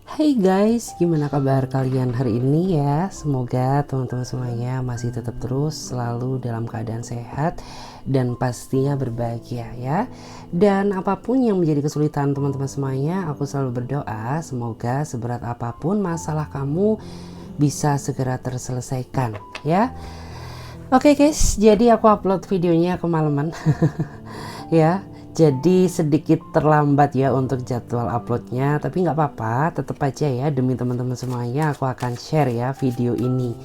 Hai guys, gimana kabar kalian hari ini ya? Semoga teman-teman semuanya masih tetap terus selalu dalam keadaan sehat dan pastinya berbahagia ya. Dan apapun yang menjadi kesulitan teman-teman semuanya, aku selalu berdoa semoga seberat apapun masalah kamu bisa segera terselesaikan ya. Oke guys, jadi aku upload videonya kemalaman ya. Jadi sedikit terlambat ya untuk jadwal uploadnya, tapi nggak apa-apa, tetap aja ya demi teman-teman semuanya aku akan share ya video ini.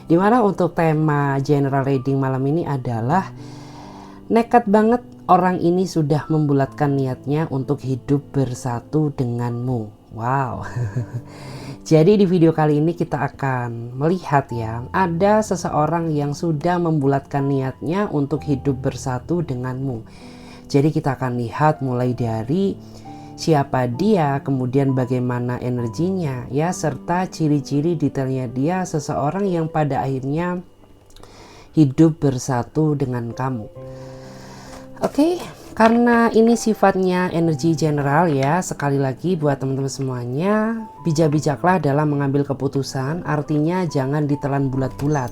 Dimana untuk tema general reading malam ini adalah nekat banget orang ini sudah membulatkan niatnya untuk hidup bersatu denganmu. Wow. Jadi di video kali ini kita akan melihat ya, ada seseorang yang sudah membulatkan niatnya untuk hidup bersatu denganmu. Jadi kita akan lihat mulai dari siapa dia, kemudian bagaimana energinya ya, serta ciri-ciri detailnya dia, seseorang yang pada akhirnya hidup bersatu dengan kamu. Oke, karena ini sifatnya energi general ya, sekali lagi buat teman-teman semuanya, bijak-bijaklah dalam mengambil keputusan, artinya jangan ditelan bulat-bulat.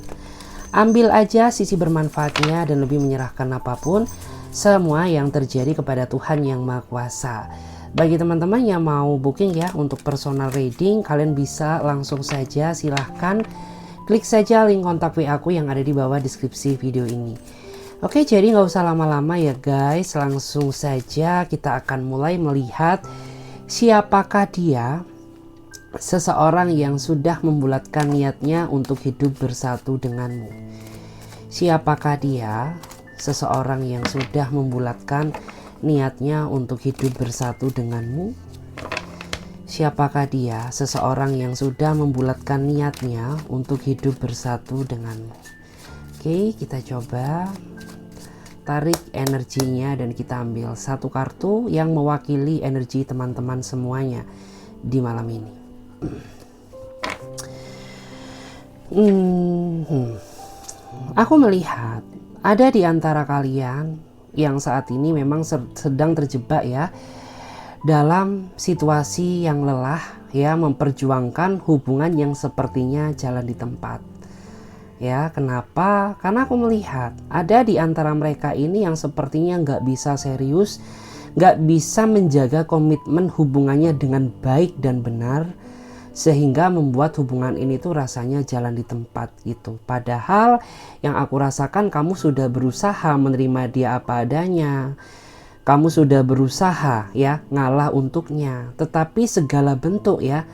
Ambil aja sisi bermanfaatnya dan lebih menyerahkan apapun semua yang terjadi kepada Tuhan yang Maha Kuasa. Bagi teman-teman yang mau booking ya untuk personal reading, kalian bisa langsung saja silahkan klik saja link kontak WA aku yang ada di bawah deskripsi video ini. Oke, jadi nggak usah lama-lama ya guys, langsung saja kita akan mulai melihat siapakah dia, seseorang yang sudah membulatkan niatnya untuk hidup bersatu denganmu. Siapakah dia, seseorang yang sudah membulatkan niatnya untuk hidup bersatu denganmu? Siapakah dia, seseorang yang sudah membulatkan niatnya untuk hidup bersatu denganmu? Oke, kita coba tarik energinya dan kita ambil satu kartu yang mewakili energi teman-teman semuanya di malam ini. Aku melihat ada di antara kalian yang saat ini memang sedang terjebak ya dalam situasi yang lelah ya, memperjuangkan hubungan yang sepertinya jalan di tempat. Ya, kenapa? Karena aku melihat ada di antara mereka ini yang sepertinya nggak bisa serius, nggak bisa menjaga komitmen hubungannya dengan baik dan benar, sehingga membuat hubungan ini tuh rasanya jalan di tempat gitu. Padahal yang aku rasakan, kamu sudah berusaha menerima dia apa adanya, kamu sudah berusaha ya ngalah untuknya, tetapi segala bentuk ya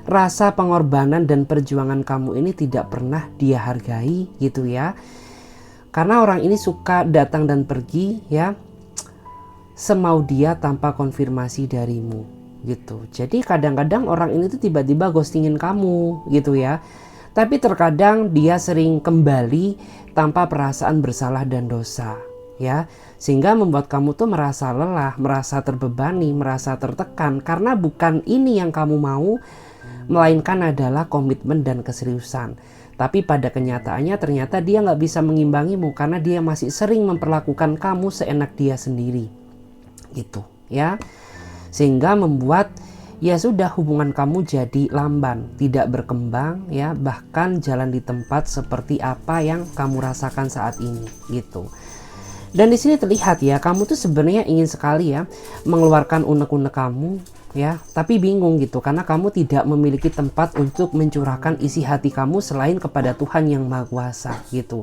rasa pengorbanan dan perjuangan kamu ini tidak pernah dia hargai gitu ya. Karena orang ini suka datang dan pergi ya semau dia tanpa konfirmasi darimu gitu. Jadi kadang-kadang orang ini tuh tiba-tiba ghostingin kamu gitu ya. Tapi terkadang dia sering kembali tanpa perasaan bersalah dan dosa ya. Sehingga membuat kamu tuh merasa lelah, merasa terbebani, merasa tertekan, karena bukan ini yang kamu mau, melainkan adalah komitmen dan keseriusan. Tapi pada kenyataannya ternyata dia nggak bisa mengimbangimu karena dia masih sering memperlakukan kamu seenak dia sendiri gitu ya. Sehingga membuat ya sudah hubungan kamu jadi lamban, tidak berkembang ya, bahkan jalan di tempat seperti apa yang kamu rasakan saat ini gitu. Dan di sini terlihat ya, kamu tuh sebenarnya ingin sekali ya mengeluarkan unek-unek kamu ya, tapi bingung gitu karena kamu tidak memiliki tempat untuk mencurahkan isi hati kamu selain kepada Tuhan yang Maha Kuasa gitu.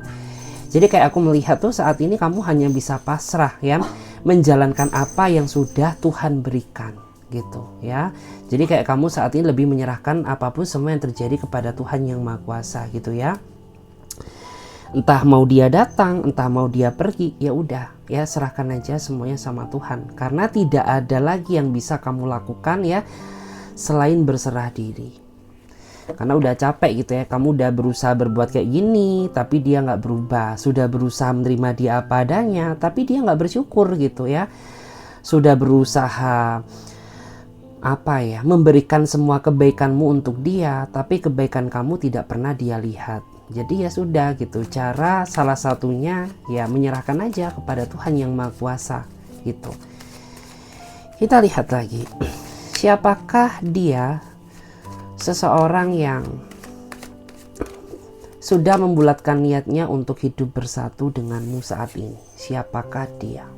Jadi kayak aku melihat tuh saat ini kamu hanya bisa pasrah ya, menjalankan apa yang sudah Tuhan berikan gitu ya. Jadi kayak kamu saat ini lebih menyerahkan apapun semua yang terjadi kepada Tuhan yang Maha Kuasa gitu ya. Entah mau dia datang, entah mau dia pergi, ya udah ya, serahkan aja semuanya sama Tuhan. Karena tidak ada lagi yang bisa kamu lakukan ya selain berserah diri. Karena udah capek gitu ya, kamu udah berusaha berbuat kayak gini tapi dia nggak berubah. Sudah berusaha menerima dia apa adanya tapi dia nggak bersyukur gitu ya. Sudah berusaha apa ya, memberikan semua kebaikanmu untuk dia, tapi kebaikan kamu tidak pernah dia lihat. Jadi ya sudah gitu, cara salah satunya ya menyerahkan aja kepada Tuhan yang Maha Kuasa gitu. Kita lihat lagi, siapakah dia, seseorang yang sudah membulatkan niatnya untuk hidup bersatu denganmu saat ini. Siapakah dia?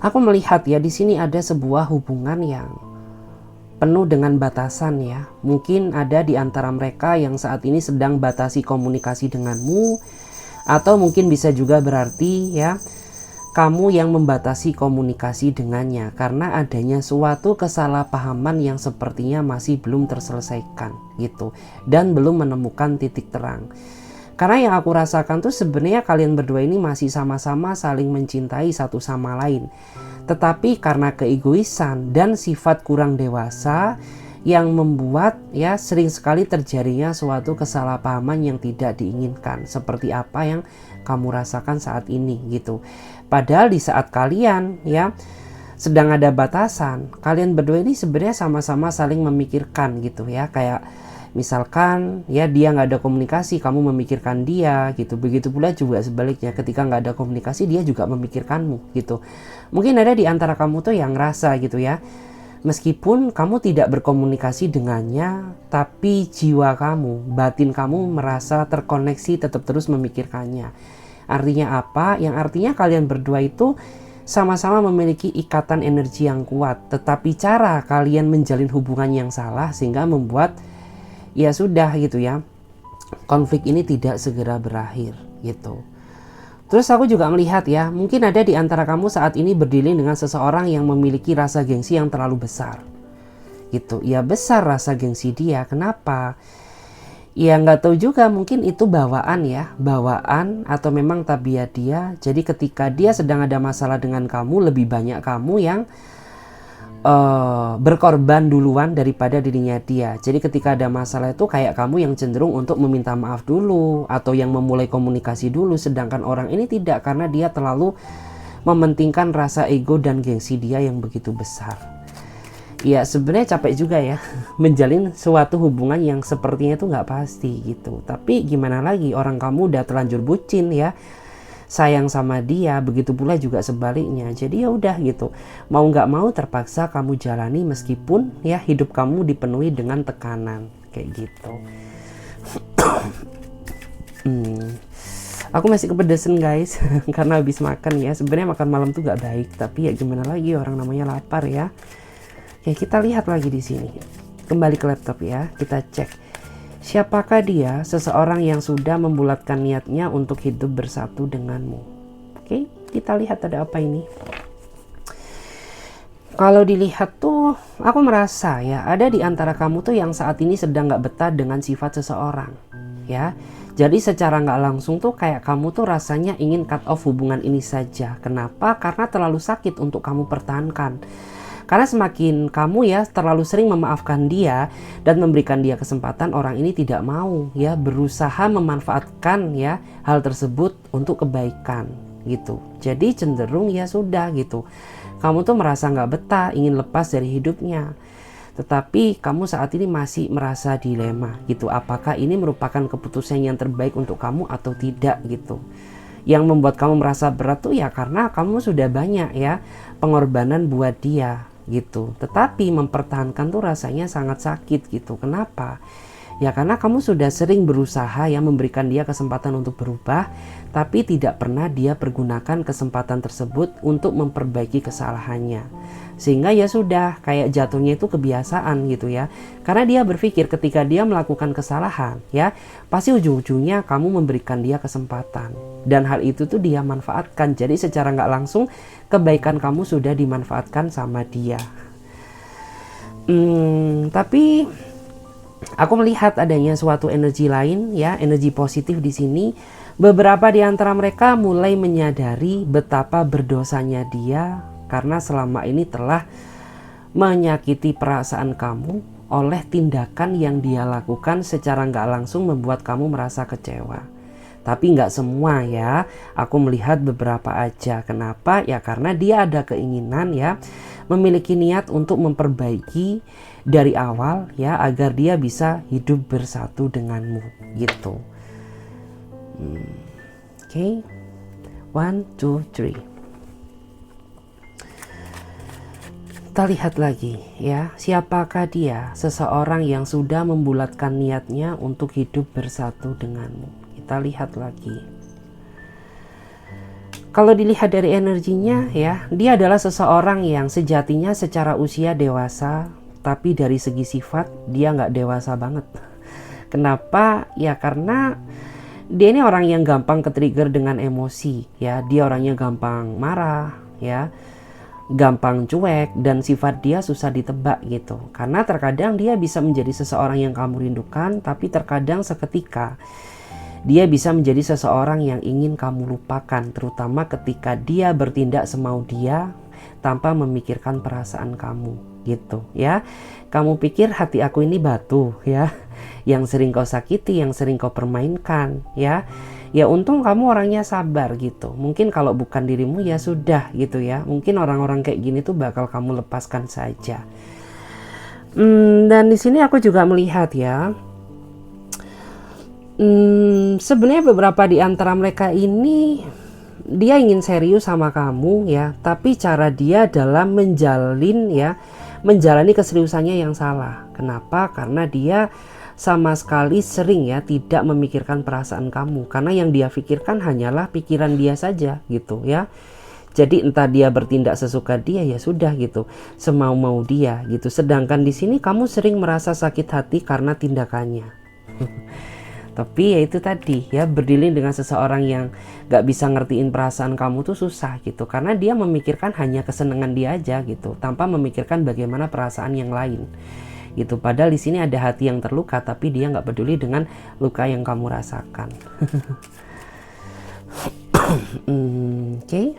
Aku melihat ya di sini ada sebuah hubungan yang penuh dengan batasan ya. Mungkin ada di antara mereka yang saat ini sedang batasi komunikasi denganmu, atau mungkin bisa juga berarti ya kamu yang membatasi komunikasi dengannya karena adanya suatu kesalahpahaman yang sepertinya masih belum terselesaikan gitu, dan belum menemukan titik terang. Karena yang aku rasakan tuh sebenarnya kalian berdua ini masih sama-sama saling mencintai satu sama lain. Tetapi karena keegoisan dan sifat kurang dewasa yang membuat ya sering sekali terjadinya suatu kesalahpahaman yang tidak diinginkan, seperti apa yang kamu rasakan saat ini gitu. Padahal di saat kalian ya sedang ada batasan, kalian berdua ini sebenarnya sama-sama saling memikirkan gitu ya. Kayak misalkan ya dia nggak ada komunikasi, kamu memikirkan dia gitu. Begitu pula juga sebaliknya, ketika nggak ada komunikasi dia juga memikirkanmu gitu. Mungkin ada di antara kamu tuh yang ngerasa gitu ya, meskipun kamu tidak berkomunikasi dengannya, tapi jiwa kamu, batin kamu merasa terkoneksi, tetap terus memikirkannya. Artinya apa? Yang artinya kalian berdua itu sama-sama memiliki ikatan energi yang kuat, tetapi cara kalian menjalin hubungan yang salah sehingga membuat ya sudah gitu ya, konflik ini tidak segera berakhir gitu. Terus aku juga melihat ya, mungkin ada di antara kamu saat ini berdiri dengan seseorang yang memiliki rasa gengsi yang terlalu besar gitu. Ya besar rasa gengsi dia, kenapa? Ya nggak tahu juga, mungkin itu bawaan ya, bawaan atau memang tabiat dia. Jadi ketika dia sedang ada masalah dengan kamu, lebih banyak kamu yang berkorban duluan daripada dirinya dia. Jadi ketika ada masalah itu kayak kamu yang cenderung untuk meminta maaf dulu atau yang memulai komunikasi dulu, sedangkan orang ini tidak, karena dia terlalu mementingkan rasa ego dan gengsi dia yang begitu besar. Ya sebenarnya capek juga ya menjalin suatu hubungan yang sepertinya itu nggak pasti gitu. Tapi gimana lagi, orang kamu udah terlanjur bucin ya, sayang sama dia, begitu pula juga sebaliknya. Jadi ya udah gitu, mau nggak mau terpaksa kamu jalani meskipun ya hidup kamu dipenuhi dengan tekanan kayak gitu. Aku masih kepedesan guys karena habis makan ya. Sebenarnya makan malam tuh nggak baik, tapi ya gimana lagi, orang namanya lapar ya. Ya kita lihat lagi di sini. Kembali ke laptop ya, kita cek. Siapakah dia? Seseorang yang sudah membulatkan niatnya untuk hidup bersatu denganmu. Oke, kita lihat ada apa ini. Kalau dilihat tuh, aku merasa ya ada di antara kamu tuh yang saat ini sedang gak betah dengan sifat seseorang. Ya, jadi secara gak langsung tuh kayak kamu tuh rasanya ingin cut off hubungan ini saja. Kenapa? Karena terlalu sakit untuk kamu pertahankan. Karena semakin kamu ya terlalu sering memaafkan dia dan memberikan dia kesempatan, orang ini tidak mau ya berusaha memanfaatkan ya hal tersebut untuk kebaikan gitu. Jadi cenderung ya sudah gitu, kamu tuh merasa nggak betah, ingin lepas dari hidupnya. Tetapi kamu saat ini masih merasa dilema gitu, apakah ini merupakan keputusan yang terbaik untuk kamu atau tidak gitu. Yang membuat kamu merasa berat tuh ya karena kamu sudah banyak ya pengorbanan buat dia gitu. Tetapi mempertahankan tuh rasanya sangat sakit gitu. Kenapa? Ya karena kamu sudah sering berusaha ya memberikan dia kesempatan untuk berubah, tapi tidak pernah dia pergunakan kesempatan tersebut untuk memperbaiki kesalahannya. Sehingga ya sudah kayak jatuhnya itu kebiasaan gitu ya. Karena dia berpikir ketika dia melakukan kesalahan ya, pasti ujung-ujungnya kamu memberikan dia kesempatan. Dan hal itu tuh dia manfaatkan. Jadi secara nggak langsung kebaikan kamu sudah dimanfaatkan sama dia. Tapi aku melihat adanya suatu energi lain ya, energi positif di sini. Beberapa di antara mereka mulai menyadari betapa berdosanya dia karena selama ini telah menyakiti perasaan kamu oleh tindakan yang dia lakukan secara nggak langsung membuat kamu merasa kecewa. Tapi nggak semua ya, aku melihat beberapa aja. Kenapa? Ya karena dia ada keinginan ya, memiliki niat untuk memperbaiki dari awal ya, agar dia bisa hidup bersatu denganmu gitu. Oke, 1, 2, 3. Kita lihat lagi ya, siapakah dia? Seseorang yang sudah membulatkan niatnya untuk hidup bersatu denganmu. Kita lihat lagi. Kalau dilihat dari energinya ya, dia adalah seseorang yang sejatinya secara usia dewasa, tapi dari segi sifat dia nggak dewasa banget. Kenapa? Ya karena dia ini orang yang gampang ketrigger dengan emosi ya, dia orangnya gampang marah ya, gampang cuek, dan sifat dia susah ditebak gitu. Karena terkadang dia bisa menjadi seseorang yang kamu rindukan, tapi terkadang seketika dia bisa menjadi seseorang yang ingin kamu lupakan, terutama ketika dia bertindak semau dia tanpa memikirkan perasaan kamu gitu ya. Kamu pikir hati aku ini batu ya, yang sering kau sakiti, yang sering kau permainkan ya. Ya untung kamu orangnya sabar gitu. Mungkin kalau bukan dirimu ya sudah gitu ya. Mungkin orang-orang kayak gini tuh bakal kamu lepaskan saja. Dan di sini aku juga melihat ya, sebenarnya beberapa di antara mereka ini dia ingin serius sama kamu ya, tapi cara dia dalam menjalani keseriusannya yang salah. Kenapa? Karena dia sama sekali sering ya tidak memikirkan perasaan kamu, karena yang dia pikirkan hanyalah pikiran dia saja gitu ya. Jadi entah dia bertindak sesuka dia ya sudah gitu, semau-mau dia gitu. Sedangkan di sini kamu sering merasa sakit hati karena tindakannya. Tapi ya itu tadi ya, berdealing dengan seseorang yang gak bisa ngertiin perasaan kamu tuh susah gitu, karena dia memikirkan hanya kesenangan dia aja gitu, tanpa memikirkan bagaimana perasaan yang lain gitu. Padahal di sini ada hati yang terluka, tapi dia nggak peduli dengan luka yang kamu rasakan. Oke.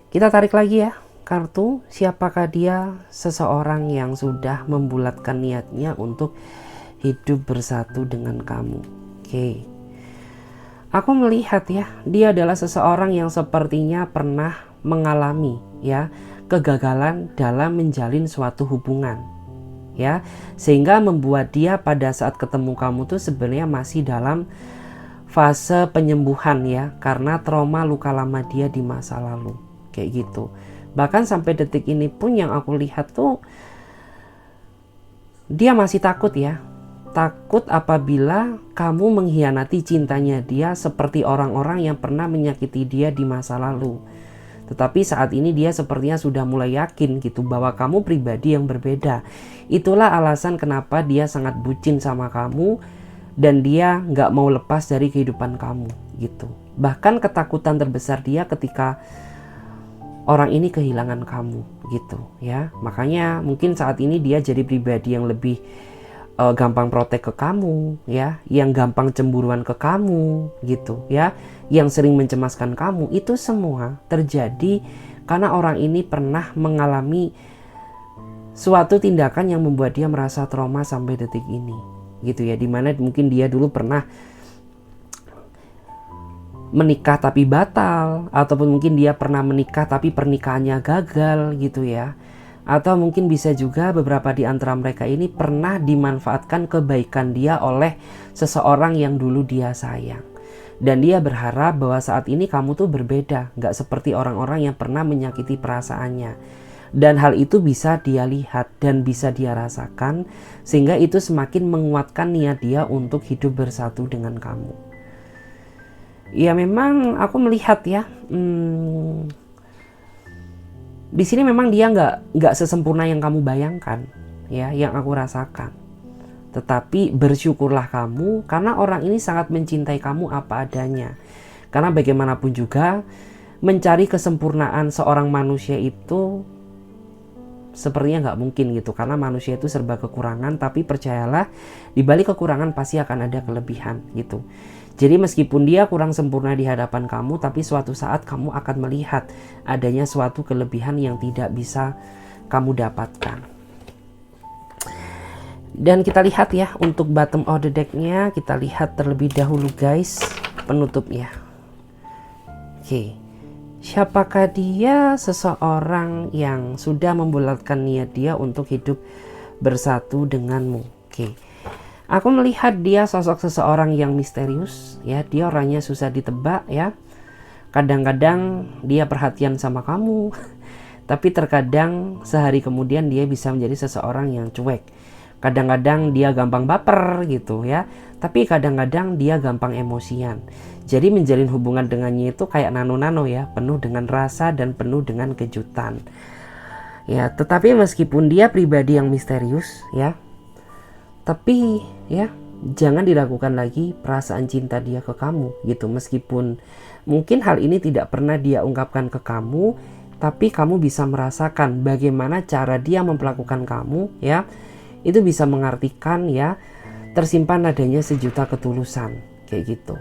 Kita tarik lagi ya kartu, siapakah dia? Seseorang yang sudah membulatkan niatnya untuk hidup bersatu dengan kamu. Oke. Aku melihat ya, dia adalah seseorang yang sepertinya pernah mengalami ya kegagalan dalam menjalin suatu hubungan ya, sehingga membuat dia pada saat ketemu kamu tuh sebenarnya masih dalam fase penyembuhan ya, karena trauma luka lama dia di masa lalu kayak gitu. Bahkan sampai detik ini pun yang aku lihat tuh dia masih takut ya, takut apabila kamu mengkhianati cintanya dia seperti orang-orang yang pernah menyakiti dia di masa lalu. Tetapi saat ini dia sepertinya sudah mulai yakin gitu bahwa kamu pribadi yang berbeda. Itulah alasan kenapa dia sangat bucin sama kamu dan dia nggak mau lepas dari kehidupan kamu gitu. Bahkan ketakutan terbesar dia ketika orang ini kehilangan kamu gitu ya. Makanya mungkin saat ini dia jadi pribadi yang lebih gampang protek ke kamu ya, yang gampang cemburuan ke kamu gitu ya, yang sering mencemaskan kamu. Itu semua terjadi karena orang ini pernah mengalami suatu tindakan yang membuat dia merasa trauma sampai detik ini gitu ya, dimana mungkin dia dulu pernah menikah tapi batal, ataupun mungkin dia pernah menikah tapi pernikahannya gagal gitu ya. Atau mungkin bisa juga beberapa di antara mereka ini pernah dimanfaatkan kebaikan dia oleh seseorang yang dulu dia sayang. Dan dia berharap bahwa saat ini kamu tuh berbeda, gak seperti orang-orang yang pernah menyakiti perasaannya. Dan hal itu bisa dia lihat dan bisa dia rasakan, sehingga itu semakin menguatkan niat dia untuk hidup bersatu dengan kamu. Ya memang aku melihat ya, di sini memang dia nggak sesempurna yang kamu bayangkan ya, yang aku rasakan. Tetapi bersyukurlah kamu karena orang ini sangat mencintai kamu apa adanya. Karena bagaimanapun juga mencari kesempurnaan seorang manusia itu sepertinya nggak mungkin gitu, karena manusia itu serba kekurangan. Tapi percayalah, di balik kekurangan pasti akan ada kelebihan gitu. Jadi meskipun dia kurang sempurna di hadapan kamu, tapi suatu saat kamu akan melihat adanya suatu kelebihan yang tidak bisa kamu dapatkan. Dan kita lihat ya, untuk bottom of the deck-nya, kita lihat terlebih dahulu guys, penutupnya. Oke, siapakah dia? Seseorang yang sudah membulatkan niat dia untuk hidup bersatu denganmu. Oke. Aku melihat dia sosok seseorang yang misterius ya, dia orangnya susah ditebak ya. Kadang-kadang dia perhatian sama kamu, Tapi terkadang sehari kemudian dia bisa menjadi seseorang yang cuek. Kadang-kadang dia gampang baper gitu ya. Tapi kadang-kadang dia gampang emosian. Jadi menjalin hubungan dengannya itu kayak nano-nano ya, penuh dengan rasa dan penuh dengan kejutan. Ya, tetapi meskipun dia pribadi yang misterius ya, tapi ya jangan diragukan lagi perasaan cinta dia ke kamu gitu. Meskipun mungkin hal ini tidak pernah dia ungkapkan ke kamu, tapi kamu bisa merasakan bagaimana cara dia memperlakukan kamu ya. Itu bisa mengartikan ya, tersimpan adanya sejuta ketulusan kayak gitu.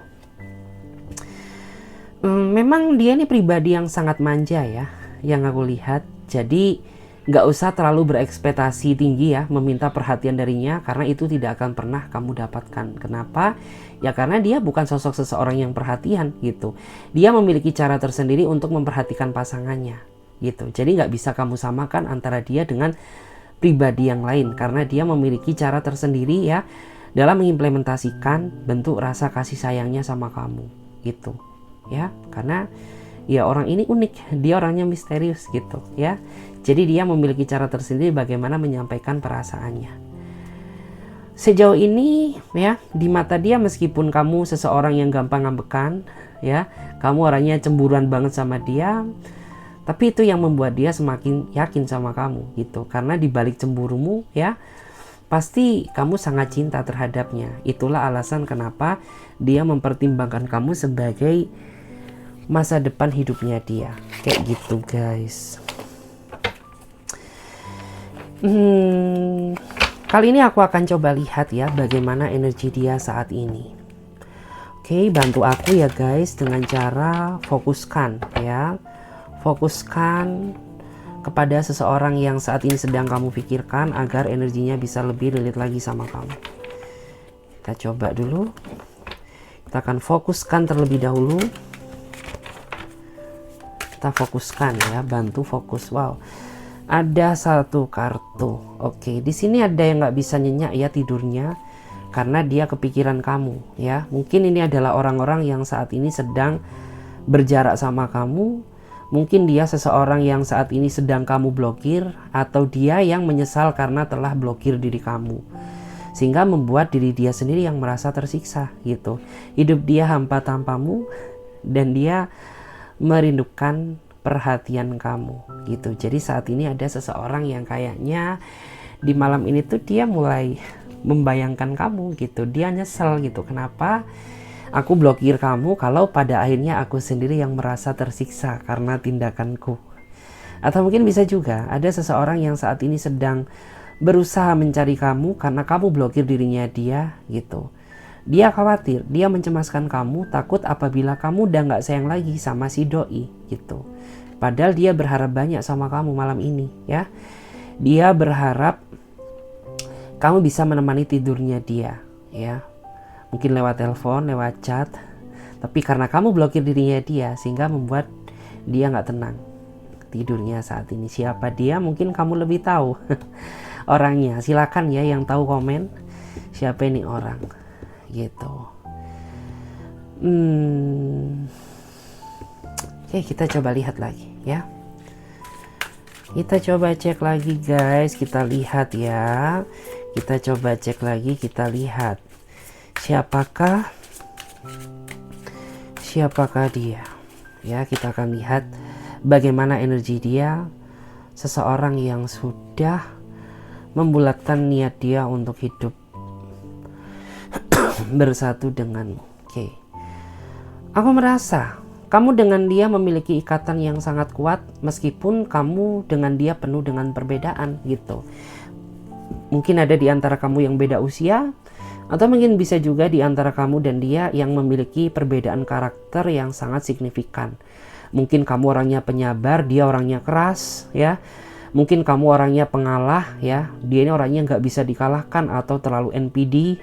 Memang dia ini pribadi yang sangat manja ya, yang aku lihat. Jadi nggak usah terlalu berekspektasi tinggi ya meminta perhatian darinya, karena itu tidak akan pernah kamu dapatkan. Kenapa? Ya karena dia bukan sosok seseorang yang perhatian gitu. Dia memiliki cara tersendiri untuk memperhatikan pasangannya gitu. Jadi nggak bisa kamu samakan antara dia dengan pribadi yang lain, karena dia memiliki cara tersendiri ya dalam mengimplementasikan bentuk rasa kasih sayangnya sama kamu gitu ya. Karena ya orang ini unik, dia orangnya misterius gitu ya. Jadi dia memiliki cara tersendiri bagaimana menyampaikan perasaannya. Sejauh ini ya, di mata dia meskipun kamu seseorang yang gampang ngambekan ya, kamu orangnya cemburuan banget sama dia, tapi itu yang membuat dia semakin yakin sama kamu gitu. Karena di balik cemburumu ya, pasti kamu sangat cinta terhadapnya. Itulah alasan kenapa dia mempertimbangkan kamu sebagai masa depan hidupnya dia. Kayak gitu guys. Kali ini aku akan coba lihat ya bagaimana energi dia saat ini. Oke, bantu aku ya guys dengan cara fokuskan ya. Fokuskan kepada seseorang yang saat ini sedang kamu pikirkan agar energinya bisa lebih relate lagi sama kamu. Kita coba dulu. Kita akan fokuskan terlebih dahulu. Kita fokuskan ya, bantu fokus. Wow, ada satu kartu. Oke, di sini ada yang nggak bisa nyenyak ya tidurnya karena dia kepikiran kamu ya. Mungkin ini adalah orang-orang yang saat ini sedang berjarak sama kamu. Mungkin dia seseorang yang saat ini sedang kamu blokir, atau dia yang menyesal karena telah blokir diri kamu, sehingga membuat diri dia sendiri yang merasa tersiksa gitu. Hidup dia hampa tanpamu dan dia merindukan perhatian kamu gitu. Jadi saat ini ada seseorang yang kayaknya di malam ini tuh dia mulai membayangkan kamu gitu. Dia nyesel gitu, kenapa aku blokir kamu kalau pada akhirnya aku sendiri yang merasa tersiksa karena tindakanku. Atau mungkin bisa juga ada seseorang yang saat ini sedang berusaha mencari kamu karena kamu blokir dirinya dia gitu. Dia khawatir, dia mencemaskan kamu, takut apabila kamu udah gak sayang lagi sama si doi gitu. Padahal dia berharap banyak sama kamu malam ini ya. Dia berharap kamu bisa menemani tidurnya dia ya. Mungkin lewat telepon, lewat chat. Tapi karena kamu blokir dirinya dia, sehingga membuat dia gak tenang tidurnya saat ini. Siapa dia? Mungkin kamu lebih tahu orangnya. Silakan ya yang tahu komen siapa ini orang gitu. Oke, kita coba lihat lagi ya. Kita coba cek lagi guys. Kita lihat ya. Kita coba cek lagi. Kita lihat siapakah dia ya. Kita akan lihat bagaimana energi dia. Seseorang yang sudah membulatkan niat dia untuk hidup bersatu denganmu. Oke. Aku merasa kamu dengan dia memiliki ikatan yang sangat kuat, meskipun kamu dengan dia penuh dengan perbedaan gitu. Mungkin ada di antara kamu yang beda usia, atau mungkin bisa juga di antara kamu dan dia yang memiliki perbedaan karakter yang sangat signifikan. Mungkin kamu orangnya penyabar, dia orangnya keras ya. Mungkin kamu orangnya pengalah ya, dia ini orangnya nggak bisa dikalahkan atau terlalu NPD.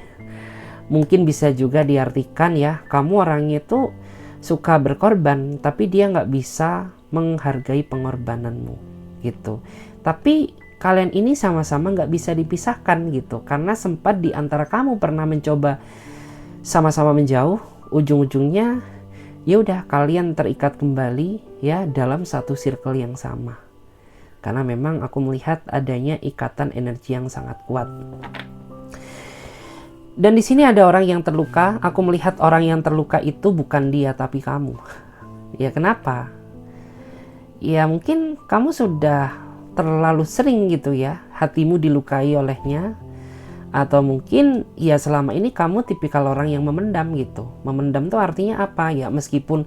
Mungkin bisa juga diartikan ya, kamu orangnya itu suka berkorban, tapi dia nggak bisa menghargai pengorbananmu gitu. Tapi kalian ini sama-sama nggak bisa dipisahkan gitu, karena sempat di antara kamu pernah mencoba sama-sama menjauh, ujung-ujungnya ya udah kalian terikat kembali ya dalam satu circle yang sama karena memang aku melihat adanya ikatan energi yang sangat kuat. Dan di sini ada orang yang terluka. Aku melihat orang yang terluka itu bukan dia tapi kamu. Ya kenapa? Ya mungkin kamu sudah terlalu sering gitu ya hatimu dilukai olehnya. Atau mungkin ya selama ini kamu tipikal orang yang memendam gitu. Memendam tuh artinya apa? Ya meskipun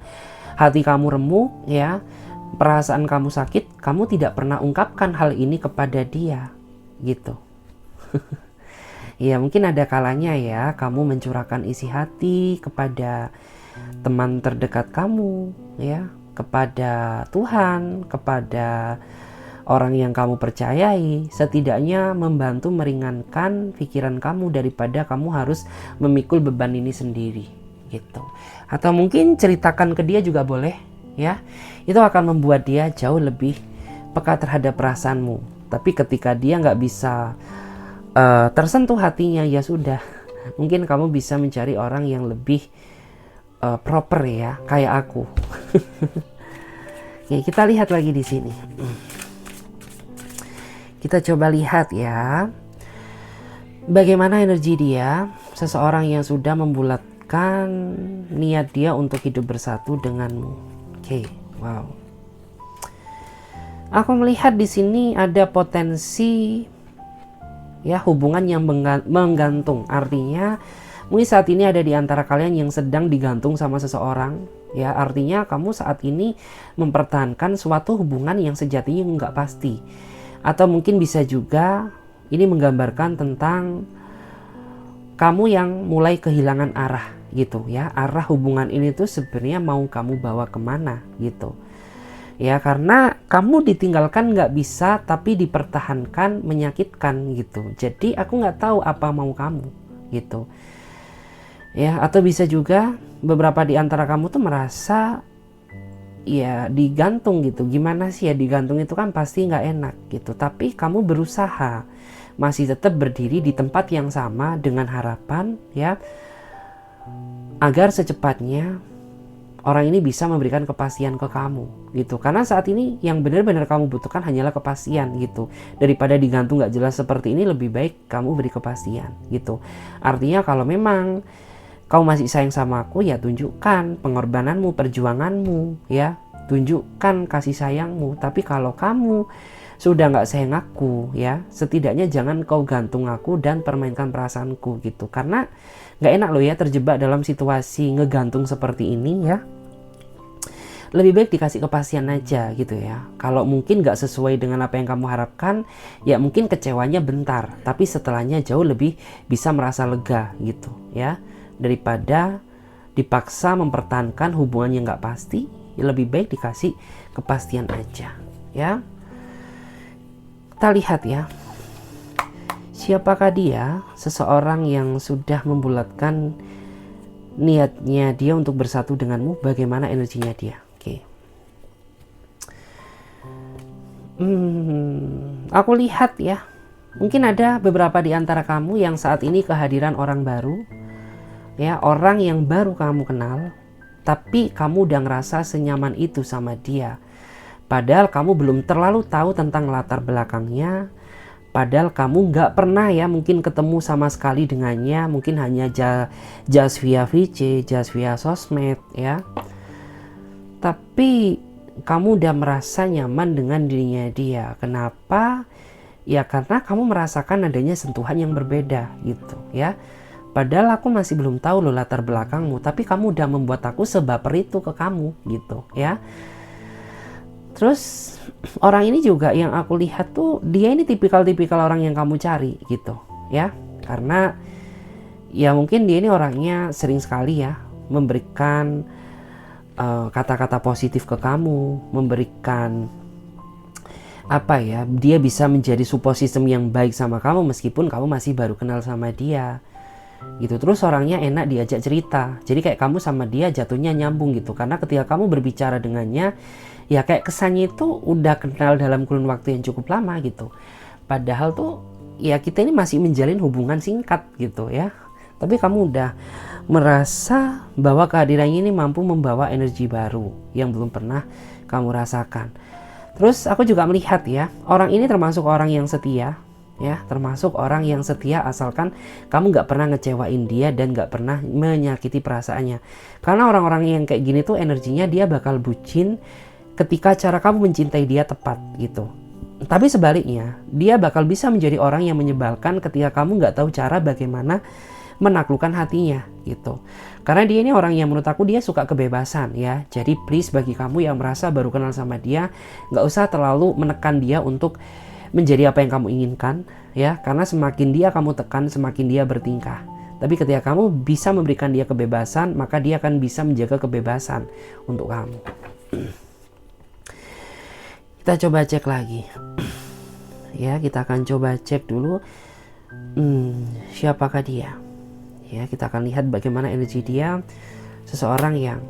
hati kamu remuk ya, perasaan kamu sakit, kamu tidak pernah ungkapkan hal ini kepada dia gitu. Ya mungkin ada kalanya ya kamu mencurahkan isi hati kepada teman terdekat kamu ya, kepada Tuhan, kepada orang yang kamu percayai, setidaknya membantu meringankan pikiran kamu daripada kamu harus memikul beban ini sendiri gitu. Atau mungkin ceritakan ke dia juga boleh ya, itu akan membuat dia jauh lebih peka terhadap perasaanmu. Tapi ketika dia nggak bisa tersentuh hatinya, ya sudah, mungkin kamu bisa mencari orang yang lebih proper ya, kayak aku. Oke, kita lihat lagi di sini. Kita coba lihat ya, bagaimana energi dia, seseorang yang sudah membulatkan niat dia untuk hidup bersatu denganmu. Oke, wow. Aku melihat di sini ada potensi ya hubungan yang menggantung. Artinya mungkin saat ini ada di antara kalian yang sedang digantung sama seseorang ya, artinya kamu saat ini mempertahankan suatu hubungan yang sejatinya nggak pasti. Atau mungkin bisa juga ini menggambarkan tentang kamu yang mulai kehilangan arah gitu ya, arah hubungan ini tuh sebenarnya mau kamu bawa kemana gitu ya, karena kamu ditinggalkan nggak bisa tapi dipertahankan menyakitkan gitu. Jadi aku nggak tahu apa mau kamu gitu ya. Atau bisa juga beberapa di antara kamu tuh merasa ya digantung gitu. Gimana sih ya, digantung itu kan pasti nggak enak gitu, tapi kamu berusaha masih tetap berdiri di tempat yang sama dengan harapan ya agar secepatnya orang ini bisa memberikan kepastian ke kamu gitu. Karena saat ini yang benar-benar kamu butuhkan hanyalah kepastian gitu. Daripada digantung gak jelas seperti ini, lebih baik kamu beri kepastian gitu. Artinya kalau memang kamu masih sayang sama aku, ya tunjukkan pengorbananmu, perjuanganmu ya. Tunjukkan kasih sayangmu. Tapi kalau kamu sudah gak sayang aku ya, setidaknya jangan kau gantung aku dan permainkan perasaanku gitu. Karena gak enak loh ya terjebak dalam situasi ngegantung seperti ini ya. Lebih baik dikasih kepastian aja gitu ya. Kalau mungkin gak sesuai dengan apa yang kamu harapkan, ya mungkin kecewanya bentar, tapi setelahnya jauh lebih bisa merasa lega gitu ya. Daripada dipaksa mempertahankan hubungan yang gak pasti, ya lebih baik dikasih kepastian aja ya. Kita lihat ya, siapakah dia? Seseorang yang sudah membulatkan niatnya dia untuk bersatu denganmu. Bagaimana energinya dia? Oke. Aku lihat ya, mungkin ada beberapa di antara kamu yang saat ini kehadiran orang baru ya, orang yang baru kamu kenal, tapi kamu udah ngerasa senyaman itu sama dia. Padahal kamu belum terlalu tahu tentang latar belakangnya. Padahal kamu nggak pernah ya mungkin ketemu sama sekali dengannya. Mungkin hanya just via VC, just via sosmed ya. Tapi kamu udah merasa nyaman dengan dirinya dia. Kenapa? Ya karena kamu merasakan adanya sentuhan yang berbeda gitu ya. Padahal aku masih belum tahu loh latar belakangmu, tapi kamu udah membuat aku sebaper itu ke kamu gitu ya. Terus orang ini juga yang aku lihat tuh, dia ini tipikal-tipikal orang yang kamu cari gitu ya. Karena ya mungkin dia ini orangnya sering sekali ya memberikan kata-kata positif ke kamu, memberikan apa ya, dia bisa menjadi support system yang baik sama kamu meskipun kamu masih baru kenal sama dia gitu. Terus orangnya enak diajak cerita, jadi kayak kamu sama dia jatuhnya nyambung gitu. Karena ketika kamu berbicara dengannya, ya kayak kesannya itu udah kenal dalam kurun waktu yang cukup lama gitu. Padahal tuh ya kita ini masih menjalin hubungan singkat gitu ya. Tapi kamu udah merasa bahwa kehadirannya ini mampu membawa energi baru yang belum pernah kamu rasakan. Terus aku juga melihat ya, orang ini termasuk orang yang setia, ya, termasuk orang yang setia asalkan kamu nggak pernah ngecewain dia dan nggak pernah menyakiti perasaannya. Karena orang-orang yang kayak gini tuh energinya dia bakal bucin ketika cara kamu mencintai dia tepat gitu. Tapi sebaliknya, dia bakal bisa menjadi orang yang menyebalkan ketika kamu nggak tahu cara bagaimana menaklukkan hatinya gitu. Karena dia ini orang yang menurut aku dia suka kebebasan ya. Jadi please bagi kamu yang merasa baru kenal sama dia, nggak usah terlalu menekan dia untuk menjadi apa yang kamu inginkan ya. Karena semakin dia kamu tekan, semakin dia bertingkah. Tapi ketika kamu bisa memberikan dia kebebasan, maka dia akan bisa menjaga kebebasan untuk kamu. Kita coba cek lagi. Ya, kita akan coba cek dulu siapakah dia. Ya, kita akan lihat bagaimana energi dia, seseorang yang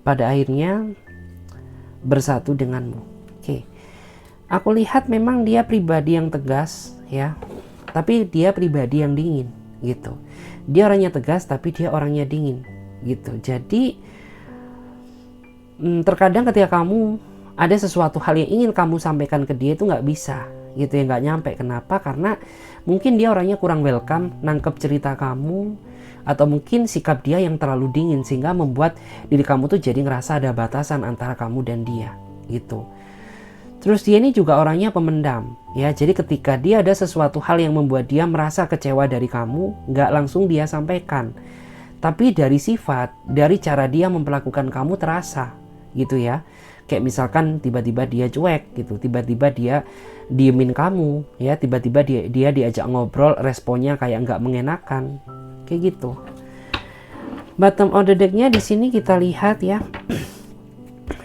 pada akhirnya bersatu denganmu. Oke. Aku lihat memang dia pribadi yang tegas ya, tapi dia pribadi yang dingin gitu. Dia orangnya tegas tapi dia orangnya dingin gitu. Jadi terkadang ketika kamu ada sesuatu hal yang ingin kamu sampaikan ke dia itu nggak bisa gitu ya, nggak nyampe. Kenapa? Karena mungkin dia orangnya kurang welcome nangkep cerita kamu, atau mungkin sikap dia yang terlalu dingin sehingga membuat diri kamu tuh jadi ngerasa ada batasan antara kamu dan dia gitu. Terus dia ini juga orangnya pemendam ya, jadi ketika dia ada sesuatu hal yang membuat dia merasa kecewa dari kamu, nggak langsung dia sampaikan, tapi dari sifat, dari cara dia memperlakukan kamu terasa gitu ya. Kayak misalkan tiba-tiba dia cuek gitu, tiba-tiba dia diemin kamu ya, tiba-tiba dia diajak ngobrol responnya kayak nggak mengenakan kayak gitu. Bottom of the deck-nya di sini kita lihat ya.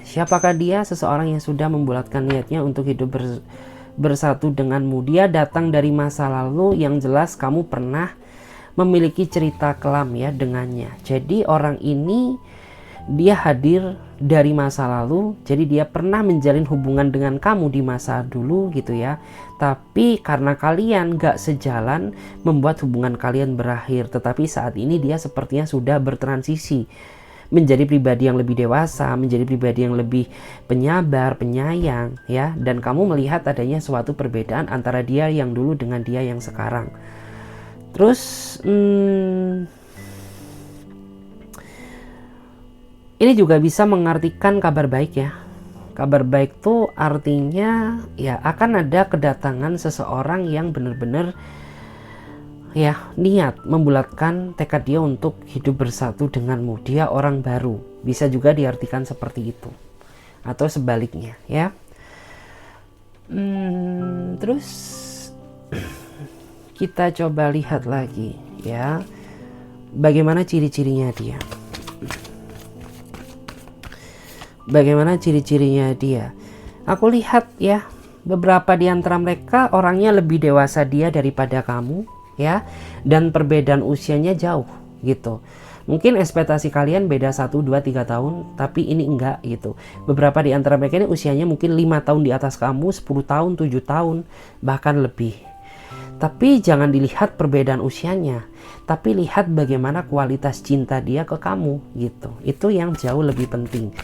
Siapakah dia? Seseorang yang sudah membulatkan niatnya untuk hidup bersatu denganmu. Dia datang dari masa lalu yang jelas kamu pernah memiliki cerita kelam ya dengannya. Jadi orang ini dia hadir dari masa lalu, jadi dia pernah menjalin hubungan dengan kamu di masa dulu gitu ya. Tapi karena kalian gak sejalan, membuat hubungan kalian berakhir. Tetapi saat ini dia sepertinya sudah bertransisi menjadi pribadi yang lebih dewasa, menjadi pribadi yang lebih penyabar, penyayang ya. Dan kamu melihat adanya suatu perbedaan antara dia yang dulu dengan dia yang sekarang. Terus ini juga bisa mengartikan kabar baik ya. Kabar baik tuh artinya ya akan ada kedatangan seseorang yang benar-benar ya niat membulatkan tekad dia untuk hidup bersatu denganmu. Dia orang baru, bisa juga diartikan seperti itu atau sebaliknya ya. Terus kita coba lihat lagi ya, bagaimana ciri-cirinya dia. Bagaimana ciri-cirinya dia? Aku lihat ya, beberapa di antara mereka orangnya lebih dewasa dia daripada kamu ya, dan perbedaan usianya jauh gitu. Mungkin ekspektasi kalian beda 1, 2, 3 tahun, tapi ini enggak gitu. Beberapa di antara mereka ini usianya mungkin 5 tahun di atas kamu, 10 tahun, 7 tahun, bahkan lebih. Tapi jangan dilihat perbedaan usianya, tapi lihat bagaimana kualitas cinta dia ke kamu gitu. Itu yang jauh lebih penting.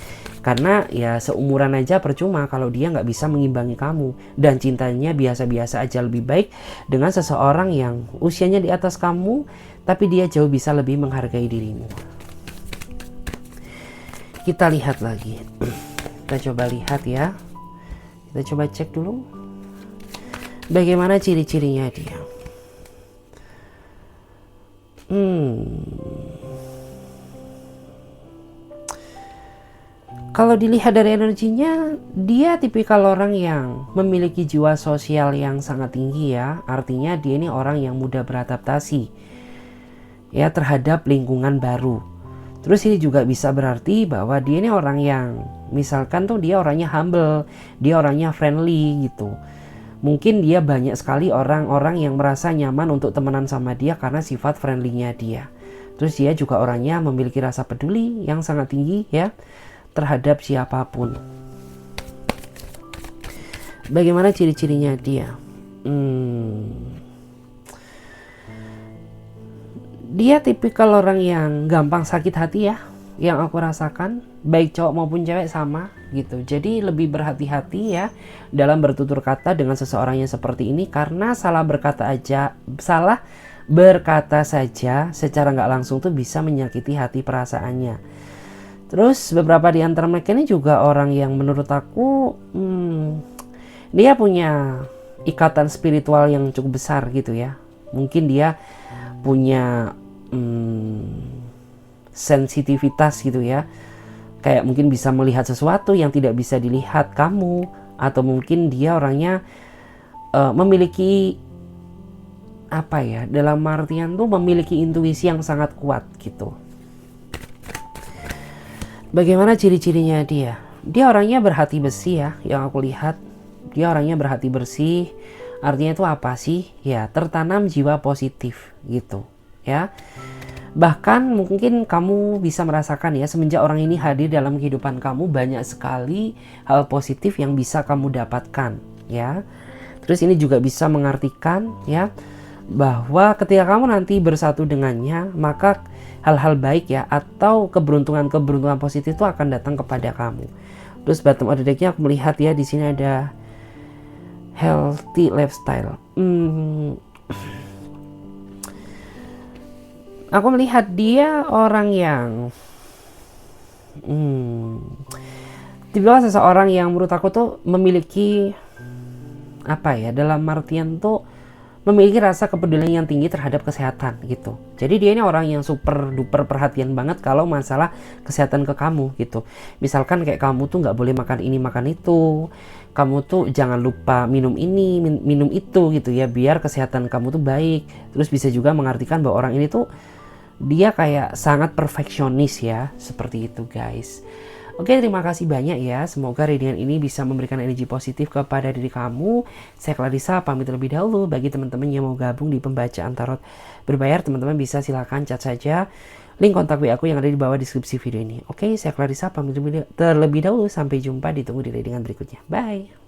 Karena ya seumuran aja percuma kalau dia nggak bisa mengimbangi kamu, dan cintanya biasa-biasa aja lebih baik dengan seseorang yang usianya di atas kamu tapi dia jauh bisa lebih menghargai dirimu. Kita lihat lagi. Kita coba lihat ya. Kita coba cek dulu bagaimana ciri-cirinya dia. Kalau dilihat dari energinya, dia tipikal orang yang memiliki jiwa sosial yang sangat tinggi ya. Artinya dia ini orang yang mudah beradaptasi ya terhadap lingkungan baru. Terus ini juga bisa berarti bahwa dia ini orang yang misalkan tuh dia orangnya humble, dia orangnya friendly gitu. Mungkin dia banyak sekali orang-orang yang merasa nyaman untuk temenan sama dia karena sifat friendly-nya dia. Terus dia juga orangnya memiliki rasa peduli yang sangat tinggi ya terhadap siapapun. Bagaimana ciri-cirinya dia? Dia tipikal orang yang gampang sakit hati ya. yang aku rasakan, baik cowok maupun cewek sama gitu. Jadi lebih berhati-hati ya dalam bertutur kata dengan seseorang yang seperti ini, karena salah berkata saja secara nggak langsung tuh bisa menyakiti hati perasaannya. Terus beberapa di antara mereka ini juga orang yang menurut aku dia punya ikatan spiritual yang cukup besar gitu ya. Mungkin dia punya sensitivitas gitu ya, kayak mungkin bisa melihat sesuatu yang tidak bisa dilihat kamu, atau mungkin dia orangnya memiliki apa ya, dalam artian tuh memiliki intuisi yang sangat kuat gitu. Bagaimana ciri-cirinya dia? Dia orangnya berhati besi ya, yang aku lihat. Dia orangnya berhati bersih. Artinya itu apa sih? Ya, tertanam jiwa positif gitu ya. Bahkan mungkin kamu bisa merasakan ya, semenjak orang ini hadir dalam kehidupan kamu, banyak sekali hal positif yang bisa kamu dapatkan ya. Terus ini juga bisa mengartikan ya, bahwa ketika kamu nanti bersatu dengannya, maka hal-hal baik ya, atau keberuntungan positif itu akan datang kepada kamu. Terus bottom of the deck-nya aku melihat ya, di sini ada healthy lifestyle. Aku melihat dia orang yang tiba-tiba seseorang yang menurut aku tuh memiliki apa ya, dalam artian tuh memiliki rasa kepedulian yang tinggi terhadap kesehatan gitu. Jadi dia ini orang yang super duper perhatian banget kalau masalah kesehatan ke kamu gitu. Misalkan kayak kamu tuh nggak boleh makan ini makan itu, kamu tuh jangan lupa minum ini minum itu gitu ya, biar kesehatan kamu tuh baik. Terus bisa juga mengartikan bahwa orang ini tuh dia kayak sangat perfeksionis ya, seperti itu guys. Oke, terima kasih banyak ya. Semoga readingan ini bisa memberikan energi positif kepada diri kamu. Saya Clarissa pamit terlebih dahulu. Bagi teman-teman yang mau gabung di pembacaan tarot berbayar, teman-teman bisa silakan chat saja link kontak WA aku yang ada di bawah deskripsi video ini. Oke, saya Clarissa pamit terlebih dahulu. Sampai jumpa, ditunggu di readingan berikutnya. Bye.